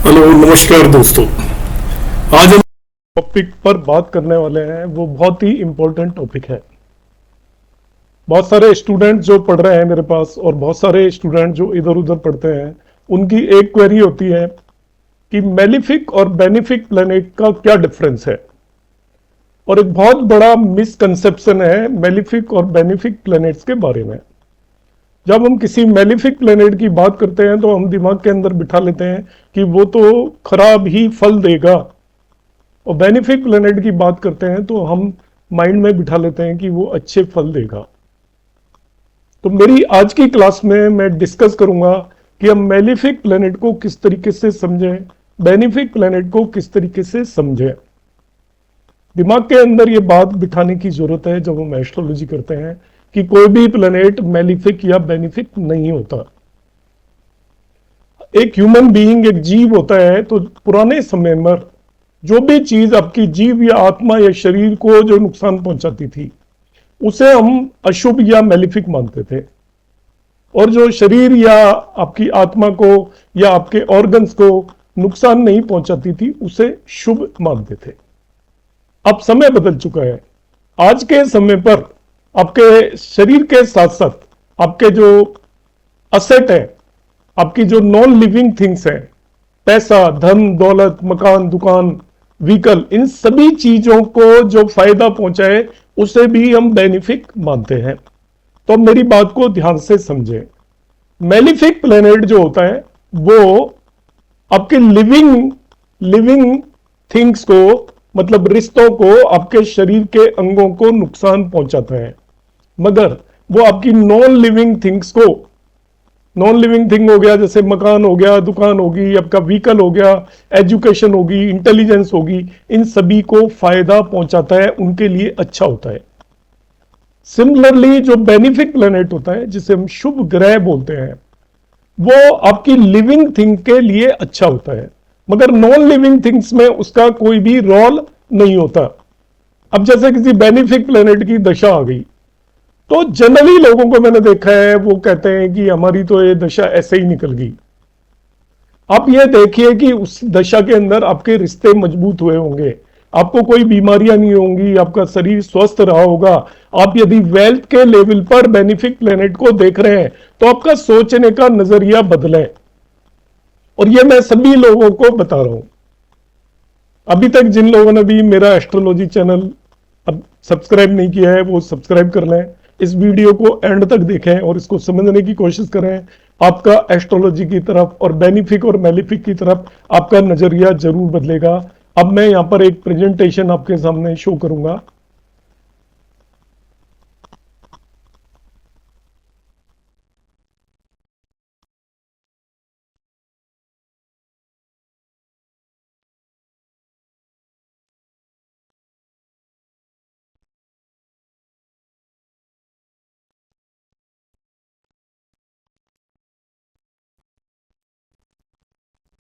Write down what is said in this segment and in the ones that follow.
Hello नमस्कार दोस्तों। आज हम टॉपिक पर बात करने वाले हैं वो बहुत ही इम्पोर्टेंट टॉपिक है। बहुत सारे स्टूडेंट जो पढ़ रहे हैं मेरे पास और बहुत सारे स्टूडेंट जो इधर उधर पढ़ते हैं, उनकी एक क्वेरी होती है कि मेलिफिक और बेनिफिक प्लेनेट का क्या डिफरेंस है। और एक बहुत बड़ा मिसकंसेप्शन है मेलिफिक और बेनिफिक प्लैनेट्स के बारे में। जब हम किसी मेलिफिक प्लेनेट की बात करते हैं तो हम दिमाग के अंदर बिठा लेते हैं कि वो तो खराब ही फल देगा, और बेनिफिक प्लेनेट की बात करते हैं तो हम माइंड में बिठा लेते हैं कि वो अच्छे फल देगा। तो मेरी आज की क्लास में मैं डिस्कस करूंगा कि हम मेलिफिक प्लेनेट को किस तरीके से समझें, बेनिफिक प्लेनेट को किस तरीके से समझें। दिमाग के अंदर ये बात बिठाने की जरूरत है जब हम एस्ट्रोलॉजी करते हैं कि कोई भी प्लेनेट मेलिफिक या बेनिफिक नहीं होता। एक ह्यूमन बीइंग, एक जीव होता है, तो पुराने समय में जो भी चीज आपकी जीव या आत्मा या शरीर को जो नुकसान पहुंचाती थी उसे हम अशुभ या मेलिफिक मानते थे, और जो शरीर या आपकी आत्मा को या आपके ऑर्गन्स को नुकसान नहीं पहुंचाती थी उसे शुभ मानते थे। अब समय बदल चुका है। आज के समय पर आपके शरीर के साथ साथ आपके जो असेट है, आपकी जो नॉन लिविंग थिंग्स है, पैसा, धन दौलत, मकान, दुकान, व्हीकल, इन सभी चीजों को जो फायदा पहुंचाए उसे भी हम बेनिफिक मानते हैं। तो मेरी बात को ध्यान से समझें। मेलिफिक प्लेनेट जो होता है वो आपके लिविंग लिविंग थिंग्स को, मतलब रिश्तों को, आपके शरीर के अंगों को नुकसान पहुंचाता है, मगर वो आपकी नॉन लिविंग थिंग्स को, नॉन लिविंग थिंग हो गया जैसे मकान हो गया, दुकान होगी, आपका व्हीकल हो गया, एजुकेशन होगी, इंटेलिजेंस होगी, इन सभी को फायदा पहुंचाता है, उनके लिए अच्छा होता है। सिमिलरली जो बेनिफिक प्लेनेट होता है जिसे हम शुभ ग्रह बोलते हैं, वो आपकी लिविंग थिंग के लिए अच्छा होता है, मगर नॉन लिविंग थिंग्स में उसका कोई भी रोल नहीं होता। अब जैसे किसी बेनिफिक प्लेनेट की दशा आ गई तो जनरली लोगों को मैंने देखा है वो कहते हैं कि हमारी तो ये दशा ऐसे ही निकल गई। आप ये देखिए कि उस दशा के अंदर आपके रिश्ते मजबूत हुए होंगे, आपको कोई बीमारियां नहीं होंगी, आपका शरीर स्वस्थ रहा होगा। आप यदि वेल्थ के लेवल पर बेनिफिक प्लेनेट को देख रहे हैं तो आपका सोचने का नजरिया बदले, और ये मैं सभी लोगों को बता रहा हूं। अभी तक जिन लोगों ने भी मेरा एस्ट्रोलॉजी चैनल अब सब्सक्राइब नहीं किया है वो सब्सक्राइब कर लें, इस वीडियो को एंड तक देखें और इसको समझने की कोशिश करें। आपका एस्ट्रोलॉजी की तरफ और बेनिफिक और मेलिफिक की तरफ आपका नजरिया जरूर बदलेगा। अब मैं यहां पर एक प्रेजेंटेशन आपके सामने शो करूंगा।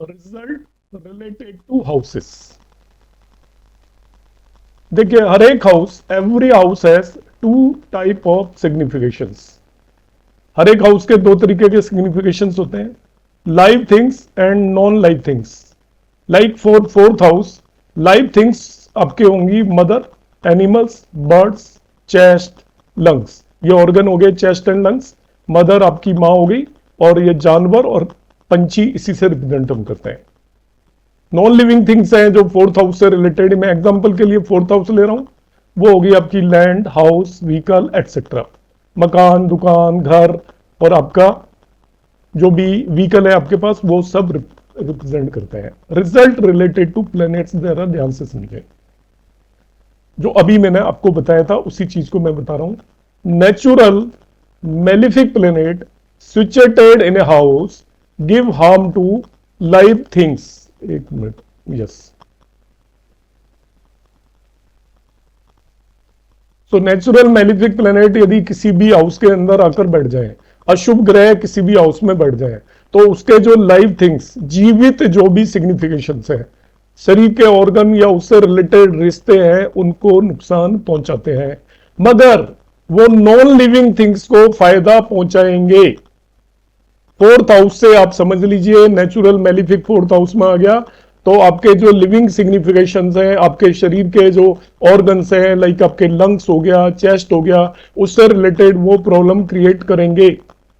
Result related to houses. देखिए, हर एक house, every house has two type of significations. हर एक हाउस के दो तरीके के सिग्निफिकेशंस होते हैं, live things and non live things. Like for fourth house, live things आपके होंगी mother, animals, birds, chest, lungs. ये ऑर्गन हो गए चेस्ट एंड लंग्स। मदर आपकी माँ हो गई, और ये जानवर और पंछी इसी से रिप्रेजेंट हम करते हैं। नॉन लिविंग थिंग्स हैं जो फोर्थ हाउस से रिलेटेड, मैं एग्जांपल के लिए फोर्थ हाउस ले रहा हूं, वो होगी आपकी लैंड, हाउस, व्हीकल एटसेट्रा। मकान, दुकान, घर, और आपका जो भी व्हीकल है आपके पास, वो सब रिप्रेजेंट करते हैं। रिजल्ट रिलेटेड टू प्लैनेट्स, जरा ध्यान से समझें। जो अभी मैंने आपको बताया था उसी चीज को मैं बता रहा हूं। Natural malefic planet situated in a house give harm to live things. एक minute, yes. So natural malefic planet यदि किसी भी हाउस के अंदर आकर बैठ जाए, अशुभ ग्रह किसी भी हाउस में बैठ जाए, तो उसके जो लाइव थिंग्स, जीवित जो भी सिग्निफिकेशंस है, शरीर के ऑर्गन या उससे रिलेटेड रिश्ते हैं, उनको नुकसान पहुंचाते हैं, मगर वो नॉन लिविंग थिंग्स को फायदा पहुंचाएंगे। फोर्थ हाउस से आप समझ लीजिए नेचुरल मेलिफिक फोर्थ हाउस में आ गया, तो आपके जो लिविंग सिग्निफिकेशंस हैं, आपके शरीर के जो ऑर्गन्स हैं, लाइक आपके लंग्स हो गया, चेस्ट हो गया, उससे रिलेटेड वो प्रॉब्लम क्रिएट करेंगे।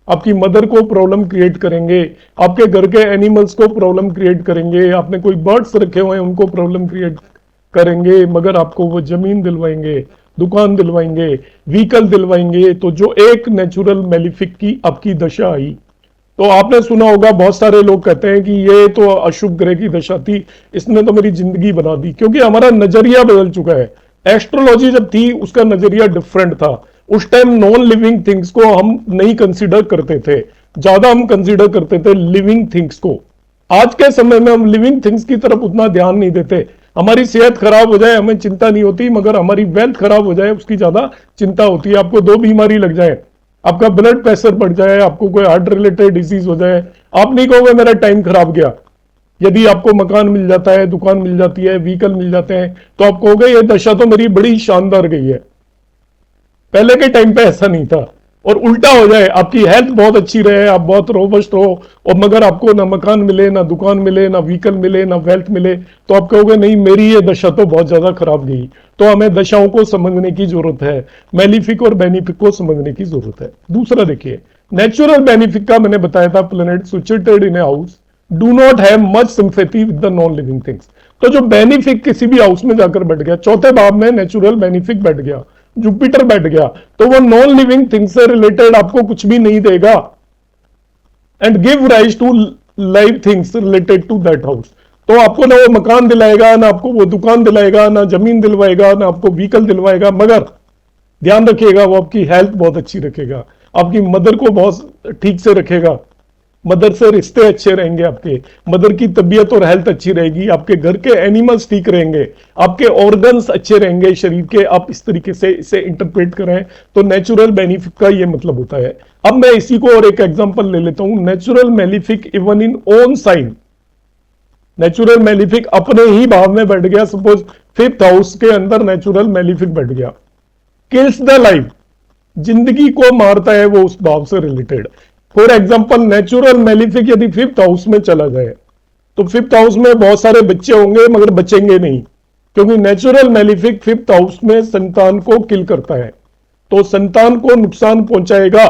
आपकी मदर को प्रॉब्लम क्रिएट करेंगे, आपके घर के एनिमल्स को प्रॉब्लम क्रिएट करेंगे, आपने कोई बर्ड्स रखे हुए हैं उनको प्रॉब्लम क्रिएट करेंगे, मगर आपको वो जमीन दिलवाएंगे, दुकान दिलवाएंगे, व्हीकल दिलवाएंगे। तो जो एक नेचुरल मेलिफिक की आपकी दशा आई, तो आपने सुना होगा बहुत सारे लोग कहते हैं कि ये तो अशुभ ग्रह की दशा थी, इसने तो मेरी जिंदगी बना दी, क्योंकि हमारा नजरिया बदल चुका है। एस्ट्रोलॉजी जब थी उसका नजरिया डिफरेंट था। उस टाइम नॉन लिविंग थिंग्स को हम नहीं कंसीडर करते थे, ज्यादा हम कंसीडर करते थे लिविंग थिंग्स को। आज के समय में हम लिविंग थिंग्स की तरफ उतना ध्यान नहीं देते। हमारी सेहत खराब हो जाए हमें चिंता नहीं होती, मगर हमारी वेल्थ खराब हो जाए उसकी ज्यादा चिंता होती है। आपको दो बीमारी लग जाए, आपका ब्लड प्रेशर बढ़ जाए, आपको कोई हार्ट रिलेटेड डिजीज हो जाए, आप नहीं कहोगे मेरा टाइम खराब गया। यदि आपको मकान मिल जाता है, दुकान मिल जाती है, व्हीकल मिल जाते हैं, तो आप कहोगे ये दशा तो मेरी बड़ी शानदार गई है। पहले के टाइम पे ऐसा नहीं था। और उल्टा हो जाए, आपकी हेल्थ बहुत अच्छी रहे, आप बहुत रोबस्ट हो, और मगर आपको ना मकान मिले, ना दुकान मिले, ना व्हीकल मिले, ना वेल्थ मिले, तो आप कहोगे नहीं मेरी ये दशा तो बहुत ज्यादा खराब गई। तो हमें दशाओं को समझने की जरूरत है, मेलिफिक और बेनिफिक को समझने की जरूरत है। दूसरा देखिए, नेचुरल बेनिफिक का मैंने बताया था, planet situated in a house do not have much sympathy with the non living things. तो जो बेनिफिक किसी भी हाउस में जाकर बैठ गया, चौथे भाव में नेचुरल बेनिफिक बैठ गया, जुपिटर बैठ गया, तो वो नॉन लिविंग थिंग से रिलेटेड आपको कुछ भी नहीं देगा, and give rise to live things related to that house. तो आपको ना वो मकान दिलाएगा, ना आपको वो दुकान दिलाएगा, ना जमीन दिलवाएगा, ना आपको व्हीकल दिलवाएगा, मगर ध्यान रखिएगा वो आपकी हेल्थ बहुत अच्छी रखेगा, आपकी मदर को बहुत ठीक से रखेगा, मदर से रिश्ते अच्छे रहेंगे, आपके मदर की तबीयत और हेल्थ अच्छी रहेगी, आपके घर के एनिमल्स ठीक रहेंगे, आपके ऑर्गन्स अच्छे रहेंगे शरीर के। आप इस तरीके से इसे इंटरप्रेट करें तो नेचुरल बेनिफिक का ये मतलब होता है। अब मैं इसी को और एक एग्जांपल ले लेता हूं, natural malefic even in own sign. Natural malefic अपने ही भाव में बैठ गया, सपोज फिफ्थ हाउस के अंदर नेचुरल मेलिफिक बैठ गया, किल्स द लाइफ, जिंदगी को मारता है वो उस भाव से related. For example natural malefic यदि फिफ्थ हाउस में चला जाए, तो फिफ्थ हाउस में बहुत सारे बच्चे होंगे मगर बचेंगे नहीं, क्योंकि नेचुरल मेलिफिक फिफ्थ हाउस में संतान को किल करता है, तो संतान को नुकसान पहुंचाएगा।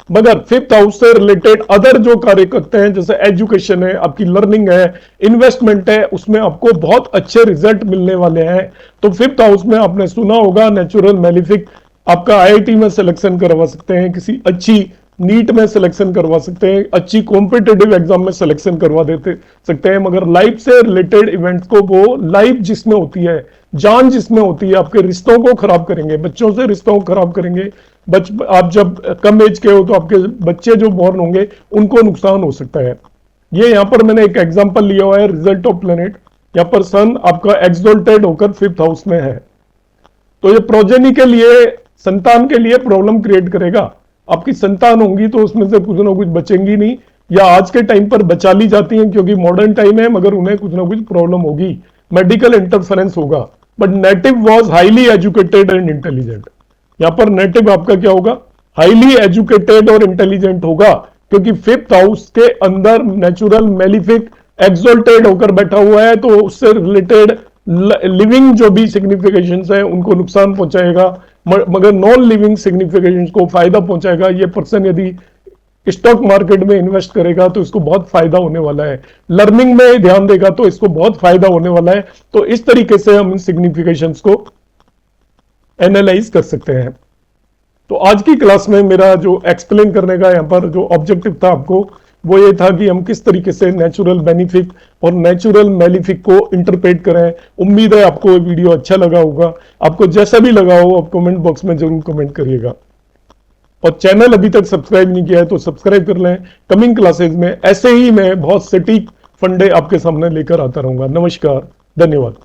मगर फिफ्थ हाउस से रिलेटेड अदर जो कार्य करते हैं, जैसे एजुकेशन है, आपकी लर्निंग है, इन्वेस्टमेंट है, उसमें आपको बहुत अच्छे रिजल्ट मिलने वाले हैं। तो फिफ्थ हाउस में आपने सुना होगा नेचुरल मेलिफिक आपका आईआईटी में सिलेक्शन करवा सकते हैं, किसी अच्छी नीट में सिलेक्शन करवा सकते हैं, अच्छी कॉम्पिटेटिव एग्जाम में सिलेक्शन करवा देते सकते हैं, मगर लाइफ से रिलेटेड इवेंट्स को वो लाइफ जिसमें होती है, जान जिसमें होती है, आपके रिश्तों को खराब करेंगे, बच्चों से रिश्तों को खराब करेंगे। आप जब कम एज के हो तो आपके बच्चे जो बॉर्न होंगे उनको नुकसान हो सकता है। ये यहां पर मैंने एक एग्जाम्पल लिया हुआ है रिजल्ट ऑफ प्लेनेट। यहां पर सन आपका एक्सोल्टेड होकर फिफ्थ हाउस में है, तो ये प्रोजेनी के लिए, संतान के लिए प्रॉब्लम क्रिएट करेगा। आपकी संतान होंगी तो उसमें से कुछ ना कुछ बचेंगी नहीं, या आज के टाइम पर बचा ली जाती हैं क्योंकि मॉडर्न टाइम है, मगर उन्हें कुछ ना कुछ प्रॉब्लम होगी, मेडिकल इंटरफेरेंस होगा। But native was highly educated and intelligent. यहां पर नेटिव आपका क्या होगा, हाईली एजुकेटेड और इंटेलिजेंट होगा, क्योंकि फिफ्थ हाउस के अंदर नेचुरल मेलिफिक एक्सोल्टेड होकर बैठा हुआ है, तो उससे रिलेटेड लिविंग जो भी सिग्निफिकेशंस है उनको नुकसान पहुंचाएगा, मगर नॉन लिविंग सिग्निफिकेशंस को फायदा पहुंचाएगा। ये पर्सन यदि स्टॉक मार्केट में इन्वेस्ट करेगा तो इसको बहुत फायदा होने वाला है, लर्निंग में ध्यान देगा तो इसको बहुत फायदा होने वाला है। तो इस तरीके से हम इन सिग्निफिकेशंस को एनालाइज कर सकते हैं। तो आज की क्लास में मेरा जो एक्सप्लेन करने का यहाँ पर जो ऑब्जेक्टिव था आपको, वो ये था कि हम किस तरीके से नेचुरल बेनिफिक और नेचुरल मेलिफिक को इंटरप्रेट करें। उम्मीद है आपको ये वीडियो अच्छा लगा होगा। आपको जैसा भी लगा हो आप कमेंट बॉक्स में जरूर कमेंट करिएगा, और चैनल अभी तक सब्सक्राइब नहीं किया है तो सब्सक्राइब कर लें। कमिंग क्लासेज में ऐसे ही मैं बहुत सटीक फंडे आपके सामने लेकर आता रहूंगा। नमस्कार, धन्यवाद।